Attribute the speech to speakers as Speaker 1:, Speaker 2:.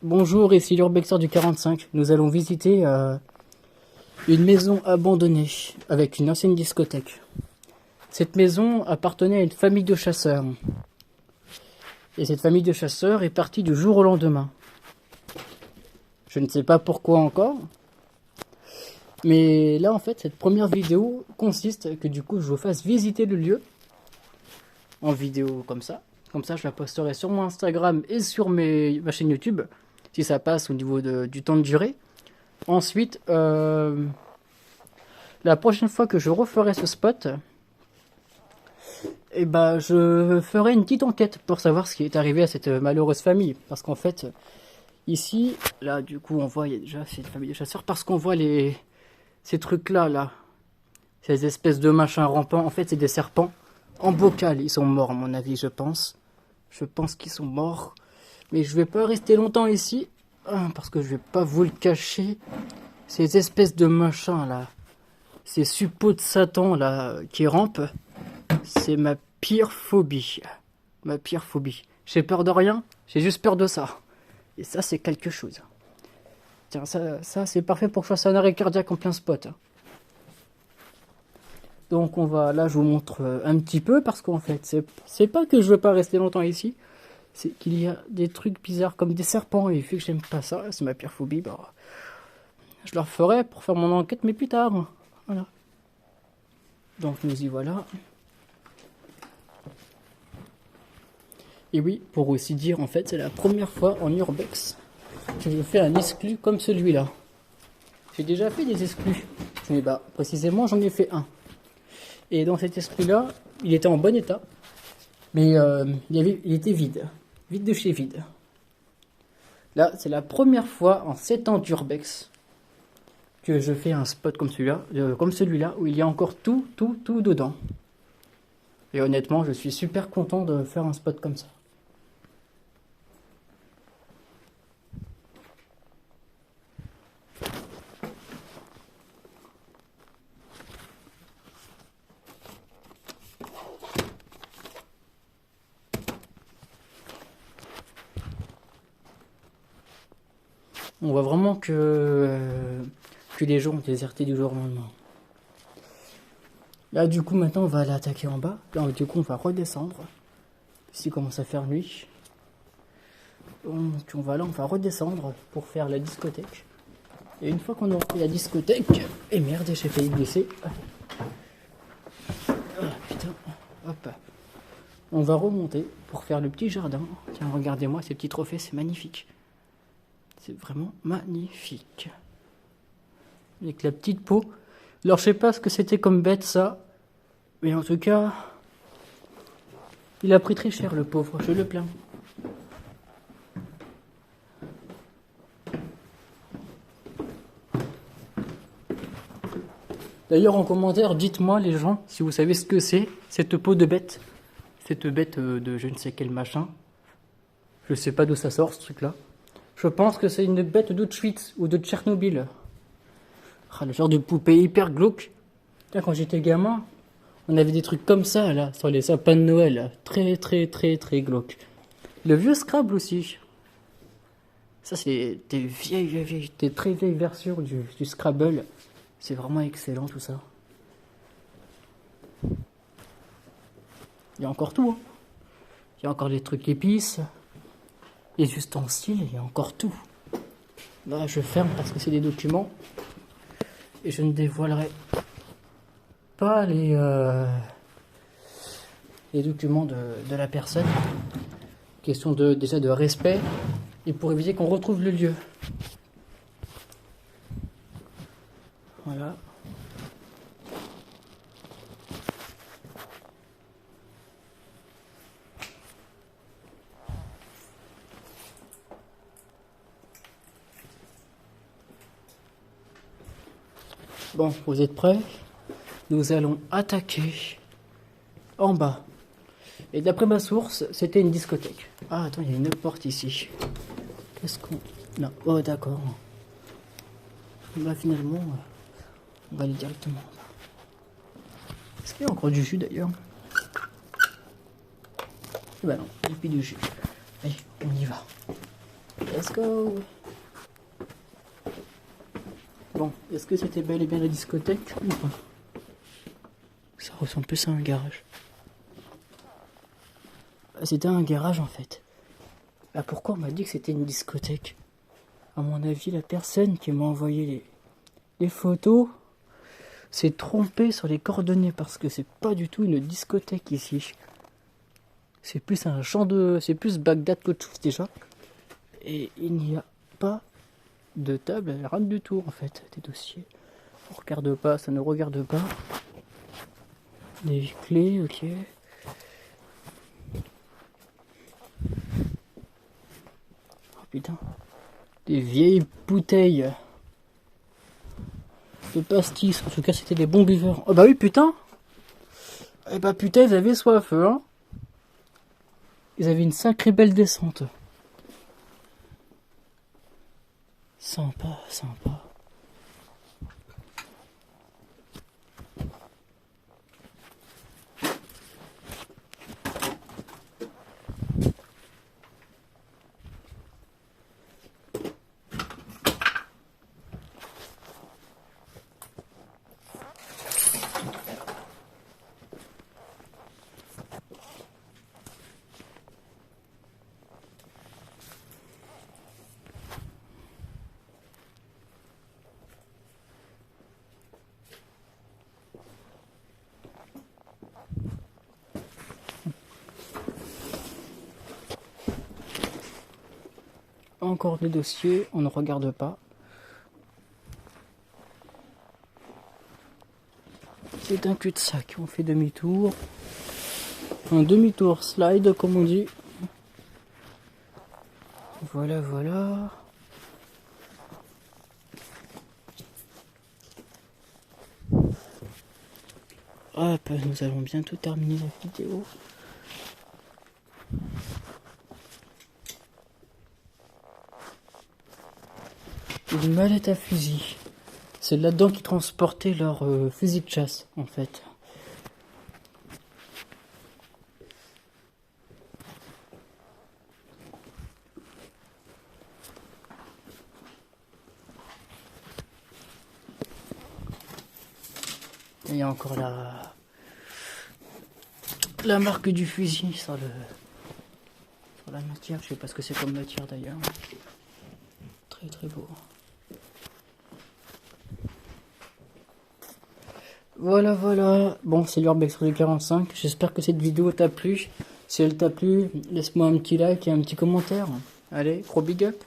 Speaker 1: Bonjour, ici l'urbexeur du 45. Nous allons visiter une maison abandonnée avec une ancienne discothèque. Cette maison appartenait à une famille de chasseurs. Et cette famille de chasseurs est partie du jour au lendemain. Je ne sais pas pourquoi encore. Mais là, en fait, cette première vidéo consiste que du coup, je vous fasse visiter le lieu en vidéo comme ça. Comme ça, je la posterai sur mon Instagram et sur ma chaîne YouTube, si ça passe au niveau du temps de durée. Ensuite, la prochaine fois que je referai ce spot, je ferai une petite enquête pour savoir ce qui est arrivé à cette malheureuse famille. Parce qu'en fait, ici, là, du coup, on voit, il y a déjà cette famille de chasseurs, parce qu'on voit ces trucs-là, là, ces espèces de machins rampants. En fait, c'est des serpents en bocal. Ils sont morts, à mon avis, je pense. Je pense qu'ils sont morts. Mais je vais pas rester longtemps ici. Parce que je vais pas vous le cacher. Ces espèces de machins là. Ces suppôts de Satan là qui rampent. C'est ma pire phobie. Ma pire phobie. J'ai peur de rien. J'ai juste peur de ça. Et ça c'est quelque chose. Tiens, ça c'est parfait pour faire un arrêt cardiaque en plein spot. Donc là je vous montre un petit peu parce qu'en fait c'est pas que je veux pas rester longtemps ici, c'est qu'il y a des trucs bizarres comme des serpents et vu que j'aime pas ça, c'est ma pire phobie, je leur ferai pour faire mon enquête mais plus tard. Voilà. Donc nous y voilà. Et oui, pour aussi dire en fait c'est la première fois en urbex que je fais un exclu comme celui-là. J'ai déjà fait des exclus, mais précisément j'en ai fait un. Et dans cet esprit-là, il était en bon état, mais il était vide de chez vide. Là, c'est la première fois en 7 ans d'urbex que je fais un spot comme celui-là, où il y a encore tout dedans. Et honnêtement, je suis super content de faire un spot comme ça. On voit vraiment que les gens ont déserté du jour au lendemain. Là, du coup, maintenant, on va aller attaquer en bas. Là, du coup, on va redescendre. Ici, il commence à faire nuit. Donc, on va redescendre pour faire la discothèque. Et une fois qu'on aura fait la discothèque... Et merde, j'ai failli glisser. Putain, hop. On va remonter pour faire le petit jardin. Tiens, regardez-moi ces petits trophées, c'est magnifique. C'est vraiment magnifique. Avec la petite peau. Alors, je sais pas ce que c'était comme bête, ça. Mais en tout cas, il a pris très cher, le pauvre. Je le plains. D'ailleurs, en commentaire, dites-moi, les gens, si vous savez ce que c'est, cette peau de bête. Cette bête de je ne sais quel machin. Je sais pas d'où ça sort, ce truc-là. Je pense que c'est une bête d'Auschwitz ou de Tchernobyl. Le genre de poupée hyper glauque. Quand j'étais gamin, on avait des trucs comme ça, là, sur les sapins de Noël. Là. Très glauque. Le vieux Scrabble aussi. Ça, c'est des très vieilles versions du Scrabble. C'est vraiment excellent, tout ça. Il y a encore tout. Hein. Il y a encore les trucs épices. Les ustensiles, il y a encore tout. Là, je ferme parce que c'est des documents. Et je ne dévoilerai pas les documents de la personne. Question déjà de respect. Et pour éviter qu'on retrouve le lieu. Voilà. Bon, vous êtes prêts? Nous allons attaquer en bas. Et d'après ma source, c'était une discothèque. Ah, attends, il y a une porte ici. Qu'est-ce qu'on... Non, oh d'accord. Finalement, on va aller directement en bas. Est-ce qu'il y a encore du jus d'ailleurs? Non, il n'y a plus de jus. Allez, on y va. Let's go. Bon, est-ce que c'était bel et bien la discothèque ou pas? Ça ressemble plus à un garage. C'était un garage en fait. Bah pourquoi on m'a dit que c'était une discothèque? À mon avis, la personne qui m'a envoyé les photos s'est trompée sur les coordonnées parce que c'est pas du tout une discothèque ici. C'est plus un champ de... C'est plus Bagdad qu'autre chose déjà. Et il n'y a pas de table, rien du tout en fait. Des dossiers. On regarde pas, ça ne regarde pas. Des clés, ok. Oh putain. Des vieilles bouteilles de pastis. En tout cas, c'était des bons buveurs. Oh bah oui, putain. Eh bah putain, ils avaient soif, hein. Ils avaient une sacrée belle descente. Sympa, sympa. Encore des dossiers, on ne regarde pas. C'est un cul-de-sac, on fait demi-tour. Un demi-tour slide, comme on dit. Voilà, voilà. Hop, nous allons bientôt terminer la vidéo. Une mallette à fusil. C'est là-dedans qu'ils transportaient leur fusil de chasse, en fait. Et il y a encore la marque du fusil sur la matière. Je sais pas ce que c'est comme matière d'ailleurs. Très très beau. Voilà, voilà. Bon, c'est l'Urbex du 45. J'espère que cette vidéo t'a plu. Si elle t'a plu, laisse-moi un petit like et un petit commentaire. Allez, gros big up.